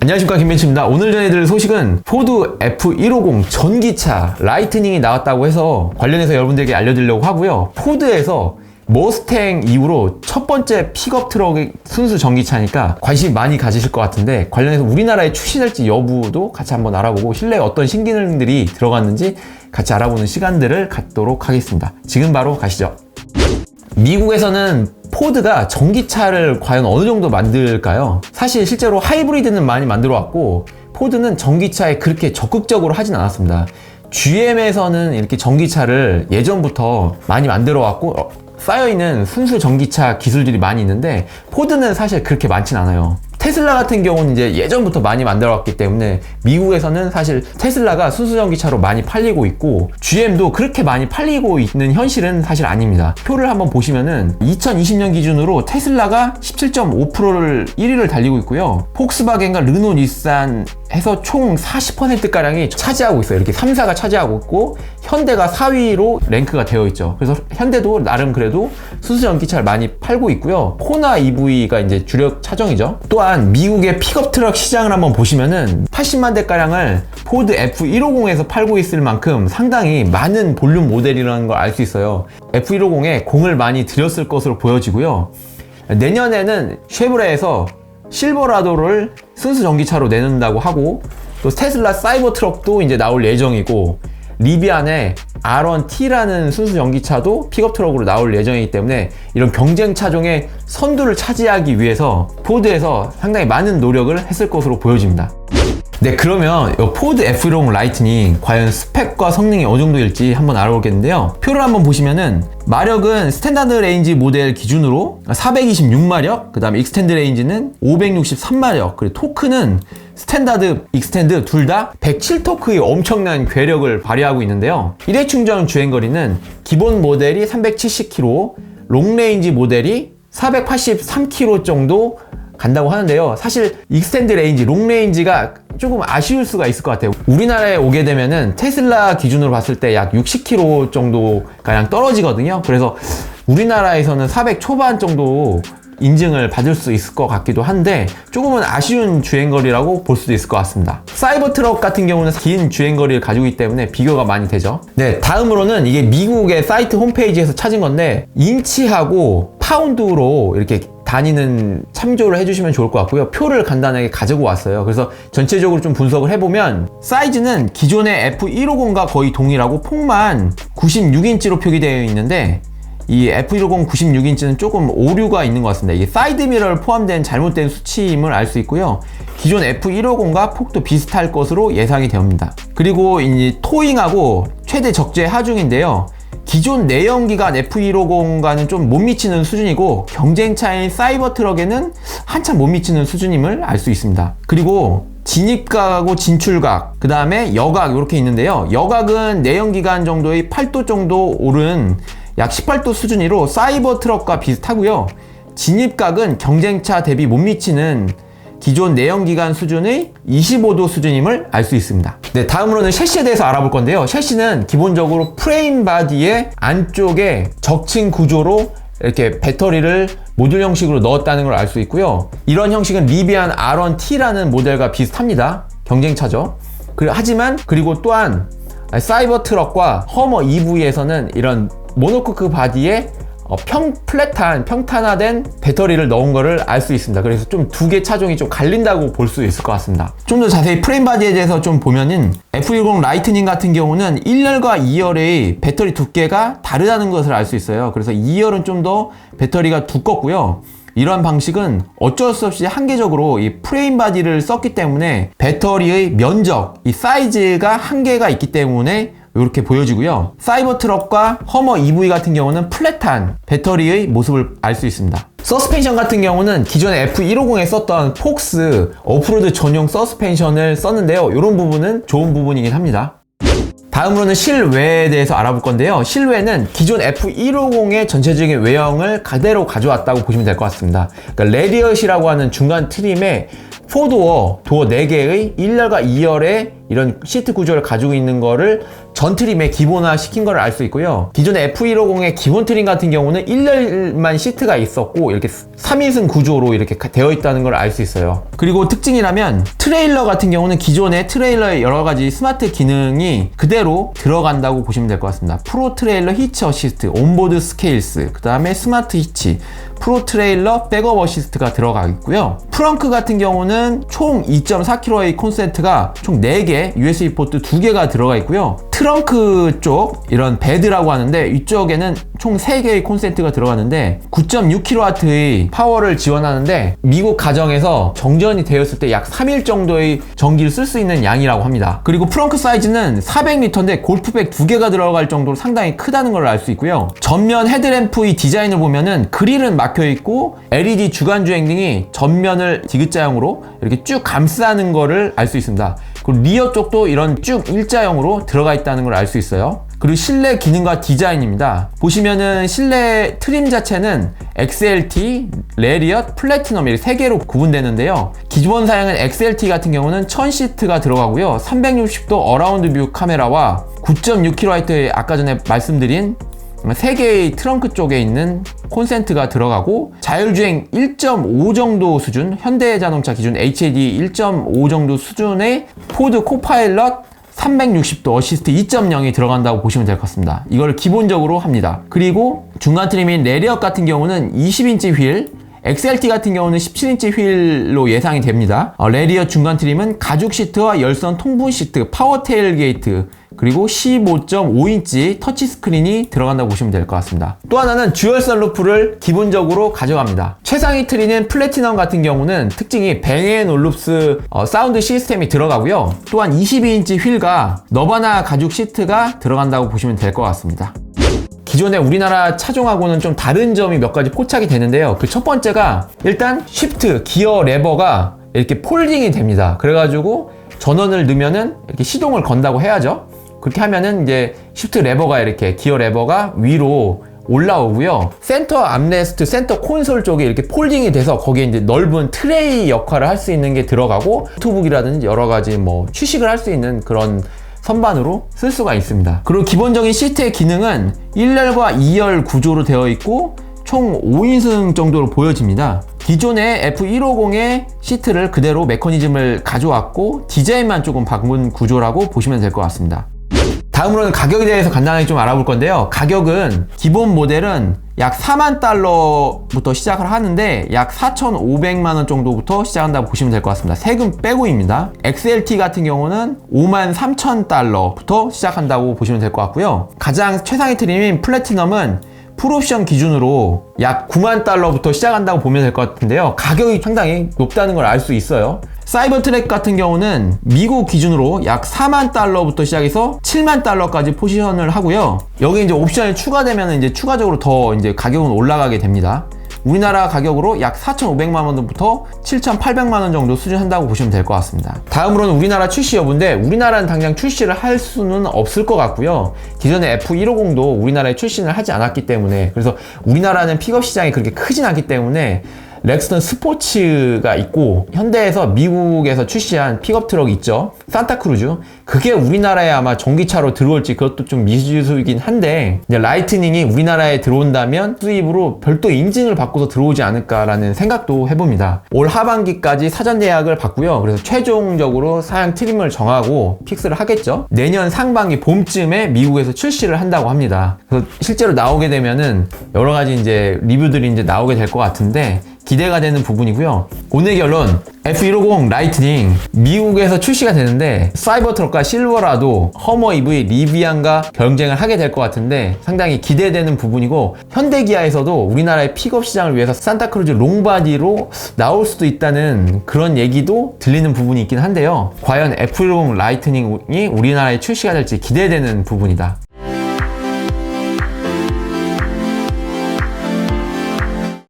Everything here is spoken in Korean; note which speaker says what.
Speaker 1: 안녕하십니까, 김벤츠입니다. 오늘 전해드릴 소식은 포드 F150 전기차 라이트닝이 나왔다고 해서 관련해서 여러분들에게 알려드리려고 하고요. 포드에서 머스탱 이후로 첫 번째 픽업 트럭이 순수 전기차니까 관심 많이 가지실 것 같은데, 관련해서 우리나라에 출시될지 여부도 같이 한번 알아보고 실내에 어떤 신기능들이 들어갔는지 같이 알아보는 시간들을 갖도록 하겠습니다. 지금 바로 가시죠. 미국에서는 포드가 전기차를 과연 어느 정도 만들까요? 사실 실제로 하이브리드는 많이 만들어 왔고, 포드는 전기차에 그렇게 적극적으로 하진 않았습니다. GM에서는 이렇게 전기차를 예전부터 많이 만들어 왔고, 쌓여있는 순수 전기차 기술들이 많이 있는데, 포드는 사실 그렇게 많진 않아요. 테슬라 같은 경우는 이제 예전부터 많이 만들어 왔기 때문에 미국에서는 사실 테슬라가 순수 전기차로 많이 팔리고 있고, GM도 그렇게 많이 팔리고 있는 현실은 사실 아닙니다. 표를 한번 보시면은 2020년 기준으로 테슬라가 17.5%를 1위를 달리고 있고요. 폭스바겐과 르노, 닛산 해서 총 40%가량이 차지하고 있어요. 이렇게 3사가 차지하고 있고, 현대가 4위로 랭크가 되어 있죠. 그래서 현대도 나름 그래도 순수 전기차를 많이 팔고 있고요. 코나 EV가 이제 주력 차종이죠. 또한 미국의 픽업 트럭 시장을 한번 보시면은 80만 대가량을 포드 F150에서 팔고 있을 만큼 상당히 많은 볼륨 모델이라는 걸 알 수 있어요. F150에 공을 많이 들였을 것으로 보여지고요. 내년에는 쉐보레에서 실버라도를 순수 전기차로 내놓는다고 하고, 또 테슬라 사이버 트럭도 이제 나올 예정이고, 리비안의 R1T라는 순수 전기차도 픽업 트럭으로 나올 예정이기 때문에 이런 경쟁 차종의 선두를 차지하기 위해서 포드에서 상당히 많은 노력을 했을 것으로 보여집니다. 네, 그러면 이 포드 F150 라이트닝 과연 스펙과 성능이 어느 정도일지 한번 알아보겠는데요. 표를 한번 보시면은 마력은 스탠다드 레인지 모델 기준으로 426마력, 그 다음에 익스텐드 레인지는 563마력, 그리고 토크는 스탠다드, 익스텐드 둘 다 107토크의 엄청난 괴력을 발휘하고 있는데요. 1회 충전 주행거리는 기본 모델이 370km, 롱레인지 모델이 483km 정도 간다고 하는데요. 사실 익스텐드 레인지, 롱레인지가 조금 아쉬울 수가 있을 것 같아요. 우리나라에 오게 되면은 테슬라 기준으로 봤을 때 약 60km 정도 가량 떨어지거든요. 그래서 우리나라에서는 400 초반 정도 인증을 받을 수 있을 것 같기도 한데, 조금은 아쉬운 주행거리라고 볼 수도 있을 것 같습니다. 사이버 트럭 같은 경우는 긴 주행거리를 가지고 있기 때문에 비교가 많이 되죠. 네, 다음으로는 이게 미국의 사이트 홈페이지에서 찾은 건데, 인치하고 파운드로 이렇게 단위는 참조를 해주시면 좋을 것 같고요. 표를 간단하게 가지고 왔어요. 그래서 전체적으로 좀 분석을 해보면, 사이즈는 기존의 F150과 거의 동일하고 폭만 96인치로 표기되어 있는데, 이 F150 96인치는 조금 오류가 있는 것 같습니다. 이게 사이드 미러를 포함된 잘못된 수치임을 알 수 있고요. 기존 F150과 폭도 비슷할 것으로 예상이 됩니다. 그리고 이 토잉하고 최대 적재 하중인데요. 기존 내연기관 F150과는 좀 못 미치는 수준이고, 경쟁차인 사이버 트럭에는 한참 못 미치는 수준임을 알 수 있습니다. 그리고 진입각하고 진출각, 그 다음에 여각 이렇게 있는데요. 여각은 내연기관 정도의 8도 정도 오른 약 18도 수준으로 사이버 트럭과 비슷하고요. 진입각은 경쟁차 대비 못 미치는 기존 내연기관 수준의 25도 수준임을 알 수 있습니다. 네, 다음으로는 셰시에 대해서 알아볼 건데요. 셰시는 기본적으로 프레임 바디의 안쪽에 적층 구조로 이렇게 배터리를 모듈 형식으로 넣었다는 걸 알 수 있고요. 이런 형식은 리비안 R1T라는 모델과 비슷합니다. 경쟁차죠. 그리고 또한 사이버 트럭과 허머 EV에서는 이런 모노코크 바디에 평탄화된 배터리를 넣은 거를 알 수 있습니다. 그래서 좀 두 개 차종이 좀 갈린다고 볼 수 있을 것 같습니다. 좀 더 자세히 프레임 바디에 대해서 좀 보면은, F150 라이트닝 같은 경우는 1열과 2열의 배터리 두께가 다르다는 것을 알 수 있어요. 그래서 2열은 좀 더 배터리가 두껍고요. 이러한 방식은 어쩔 수 없이 한계적으로 이 프레임 바디를 썼기 때문에 배터리의 면적, 이 사이즈가 한계가 있기 때문에 이렇게 보여지고요. 사이버 트럭과 허머 EV 같은 경우는 플랫한 배터리의 모습을 알 수 있습니다. 서스펜션 같은 경우는 기존에 F150에 썼던 폭스 오프로드 전용 서스펜션을 썼는데요. 이런 부분은 좋은 부분이긴 합니다. 다음으로는 실외에 대해서 알아볼 건데요. 실외는 기존 F150의 전체적인 외형을 그대로 가져왔다고 보시면 될 것 같습니다. 그러니까 레디엇이라고 하는 중간 트림에 4도어, 도어 4개의 1열과 2열의 이런 시트 구조를 가지고 있는 거를 전 트림에 기본화 시킨 걸 알 수 있고요. 기존의 F150의 기본 트림 같은 경우는 1열만 시트가 있었고 이렇게 3인승 구조로 이렇게 되어 있다는 걸 알 수 있어요. 그리고 특징이라면 트레일러 같은 경우는 기존의 트레일러의 여러 가지 스마트 기능이 그대로 들어간다고 보시면 될 것 같습니다. 프로 트레일러 히치 어시스트, 온보드 스케일스, 그 다음에 스마트 히치, 프로 트레일러 백업 어시스트가 들어가 있고요. 프렁크 같은 경우는 총 2.4kg의 콘센트가 총 4개, USB 포트 2개가 들어가 있고요. 트렁크 쪽, 이런 베드라고 하는데 이쪽에는 총 3개의 콘센트가 들어가는데 9.6kW의 파워를 지원하는데 미국 가정에서 정전이 되었을 때 약 3일 정도의 전기를 쓸 수 있는 양이라고 합니다. 그리고 프렁크 사이즈는 400L인데 골프백 2개가 들어갈 정도로 상당히 크다는 걸 알 수 있고요. 전면 헤드램프의 디자인을 보면은 그릴은 막혀 있고 LED 주간주행 등이 전면을 디귿자형으로 이렇게 쭉 감싸는 거를 알 수 있습니다. 그리고 리어 쪽도 이런 쭉 일자형으로 들어가 있다는 걸 알 수 있어요. 그리고 실내 기능과 디자인입니다. 보시면은 실내 트림 자체는 XLT, 레리엇, 플래티넘 이렇게 3개로 구분되는데요. 기본 사양은 XLT 같은 경우는 1000시트가 들어가고요. 360도 어라운드 뷰 카메라와 9.6kW의 아까 전에 말씀드린 3개의 트렁크 쪽에 있는 콘센트가 들어가고 자율주행 1.5 정도 수준, 현대자동차 기준 HAD 1.5 정도 수준의 포드 코파일럿 360도 어시스트 2.0이 들어간다고 보시면 될 것 같습니다. 이걸 기본적으로 합니다. 그리고 중간 트림인 레리엇 같은 경우는 20인치 휠, XLT 같은 경우는 17인치 휠로 예상이 됩니다. 레리엇 중간 트림은 가죽 시트와 열선 통분 시트, 파워 테일 게이트, 그리고 15.5인치 터치 스크린이 들어간다고 보시면 될 것 같습니다. 또 하나는 듀얼 썬루프를 기본적으로 가져갑니다. 최상위 트리는 플래티넘 같은 경우는 특징이 뱅앤올룹스 사운드 시스템이 들어가고요. 또한 22인치 휠과 너바나 가죽 시트가 들어간다고 보시면 될 것 같습니다. 기존의 우리나라 차종하고는 좀 다른 점이 몇 가지 포착이 되는데요. 그 첫 번째가 일단 쉬프트, 기어 레버가 이렇게 폴딩이 됩니다. 그래가지고 전원을 넣으면은 이렇게 시동을 건다고 해야죠. 그렇게 하면은 이제 쉬프트 레버가 이렇게 기어 레버가 위로 올라오고요. 센터 암레스트, 센터 콘솔 쪽에 이렇게 폴딩이 돼서 거기에 이제 넓은 트레이 역할을 할 수 있는 게 들어가고 노트북이라든지 여러 가지 뭐 취식을 할 수 있는 그런 선반으로 쓸 수가 있습니다. 그리고 기본적인 시트의 기능은 1열과 2열 구조로 되어 있고 총 5인승 정도로 보여집니다. 기존의 F150의 시트를 그대로 메커니즘을 가져왔고 디자인만 조금 바꾼 구조라고 보시면 될 것 같습니다. 다음으로는 가격에 대해서 간단하게 좀 알아볼 건데요. 가격은 기본 모델은 약 4만 달러부터 시작을 하는데 약 4,500만 원 정도부터 시작한다고 보시면 될 것 같습니다. 세금 빼고입니다. XLT 같은 경우는 5만 3천 달러부터 시작한다고 보시면 될 것 같고요. 가장 최상위 트림인 플래티넘은 풀옵션 기준으로 약 9만 달러부터 시작한다고 보면 될 것 같은데요. 가격이 상당히 높다는 걸 알 수 있어요. 사이버트랙 같은 경우는 미국 기준으로 약 4만 달러부터 시작해서 7만 달러까지 포지션을 하고요. 여기 이제 옵션이 추가되면 이제 추가적으로 더 이제 가격은 올라가게 됩니다. 우리나라 가격으로 약 4,500만 원부터 7,800만 원 정도 수준한다고 보시면 될 것 같습니다. 다음으로는 우리나라 출시 여부인데 우리나라는 당장 출시를 할 수는 없을 것 같고요. 기존의 F150도 우리나라에 출시를 하지 않았기 때문에 그래서 우리나라는 픽업 시장이 그렇게 크진 않기 때문에 렉스턴 스포츠가 있고 현대에서 미국에서 출시한 픽업 트럭 있죠. 산타크루즈. 그게 우리나라에 아마 전기차로 들어올지 그것도 좀 미지수이긴 한데 이제 라이트닝이 우리나라에 들어온다면 수입으로 별도 인증을 받고서 들어오지 않을까라는 생각도 해봅니다. 올 하반기까지 사전 예약을 받고요. 그래서 최종적으로 사양 트림을 정하고 픽스를 하겠죠. 내년 상반기 봄쯤에 미국에서 출시를 한다고 합니다. 그래서 실제로 나오게 되면은 여러 가지 이제 리뷰들이 이제 나오게 될 것 같은데 기대가 되는 부분이고요. 오늘 결론 F150 라이트닝 미국에서 출시가 되는데 사이버트럭과 실버라도 허머 EV 리비안과 경쟁을 하게 될 것 같은데 상당히 기대되는 부분이고 현대기아에서도 우리나라의 픽업 시장을 위해서 산타크루즈 롱바디로 나올 수도 있다는 그런 얘기도 들리는 부분이 있긴 한데요. 과연 F150 라이트닝이 우리나라에 출시가 될지 기대되는 부분이다.